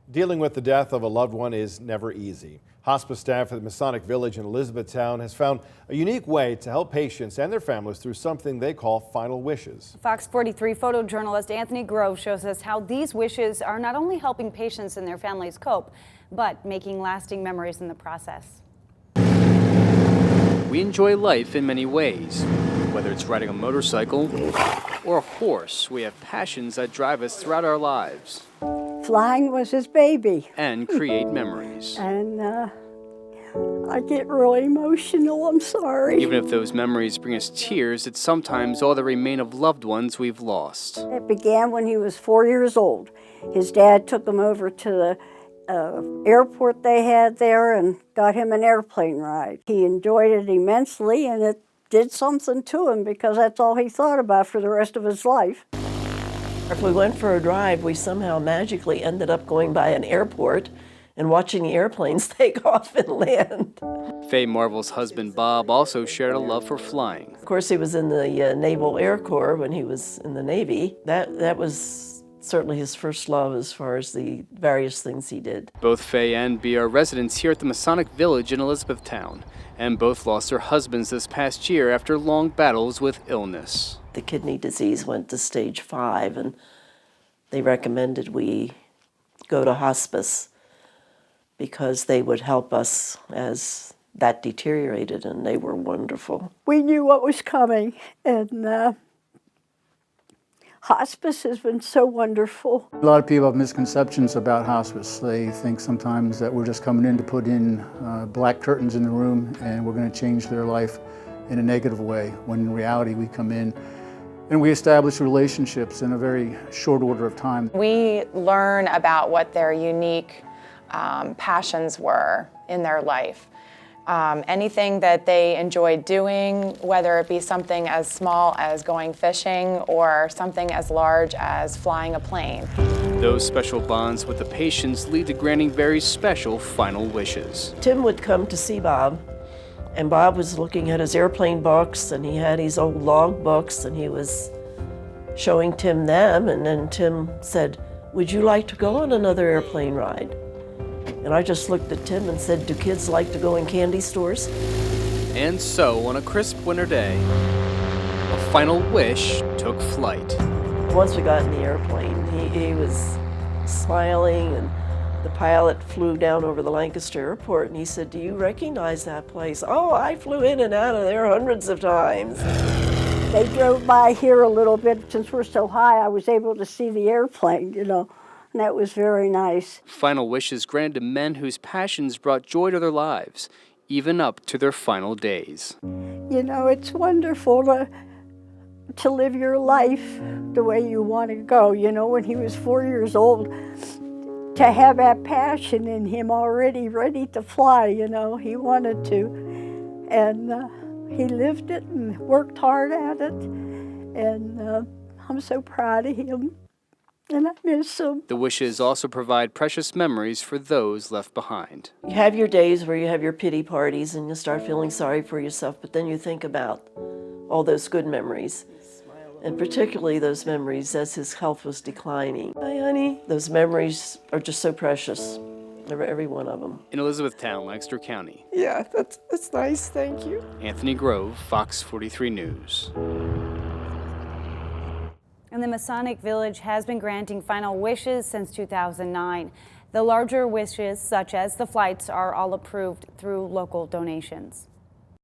Dealing with the death of a loved one is never easy. Hospice staff at the Masonic Village in Elizabethtown has found a unique way to help patients and their families through something they call final wishes. Fox 43 photojournalist Anthony Grove shows us how these wishes are not only helping patients and their families cope, but making lasting memories in the process. We enjoy life in many ways. Whether it's riding a motorcycle or a horse, we have passions that drive us throughout our lives. Flying was his baby. And create memories. And I get really emotional, I'm sorry. Even if those memories bring us tears, it's sometimes all that remain of loved ones we've lost. It began when he was 4 years old. His dad took him over to the airport they had there and got him an airplane ride. He enjoyed it immensely, and it did something to him because that's all he thought about for the rest of his life. If we went for a drive, we somehow magically ended up going by an airport and watching the airplanes take off and land. Faye Marvel's husband Bob also shared a love for flying. Of course, he was in the Naval Air Corps when he was in the Navy. That was certainly his first love as far as the various things he did. Both Faye and Bea are residents here at the Masonic Village in Elizabethtown, and both lost their husbands this past year after long battles with illness. The kidney disease went to stage 5, and they recommended we go to hospice because they would help us as that deteriorated, and they were wonderful. We knew what was coming, and hospice has been so wonderful. A lot of people have misconceptions about hospice. They think sometimes that we're just coming in to put in black curtains in the room and we're going to change their life in a negative way, when in reality we come in and we establish relationships in a very short order of time. We learn about what their unique passions were in their life. Anything that they enjoyed doing, whether it be something as small as going fishing or something as large as flying a plane. Those special bonds with the patients lead to granting very special final wishes. Tim would come to see Bob, and Bob was looking at his airplane books, and he had his old log books, and he was showing Tim them, and then Tim said, "Would you like to go on another airplane ride?" And I just looked at Tim and said, "Do kids like to go in candy stores?" And so, on a crisp winter day, a final wish took flight. Once we got in the airplane, he was smiling, and the pilot flew down over the Lancaster airport, and he said, "Do you recognize that place?" "Oh, I flew in and out of there hundreds of times." They drove by here a little bit. Since we're so high, I was able to see the airplane, and that was very nice. Final wishes granted to men whose passions brought joy to their lives, even up to their final days. It's wonderful to live your life the way you want to go. When he was 4 years old, to have that passion in him already ready to fly, he wanted to. And he lived it and worked hard at it. And I'm so proud of him. And I miss him. The wishes also provide precious memories for those left behind. You have your days where you have your pity parties and you start feeling sorry for yourself, but then you think about all those good memories. And particularly those memories as his health was declining. Hi, honey. Those memories are just so precious, every one of them. In Elizabethtown, Lancaster County. Yeah, that's nice, thank you. Anthony Grove, Fox 43 News. And the Masonic Village has been granting final wishes since 2009. The larger wishes, such as the flights, are all approved through local donations.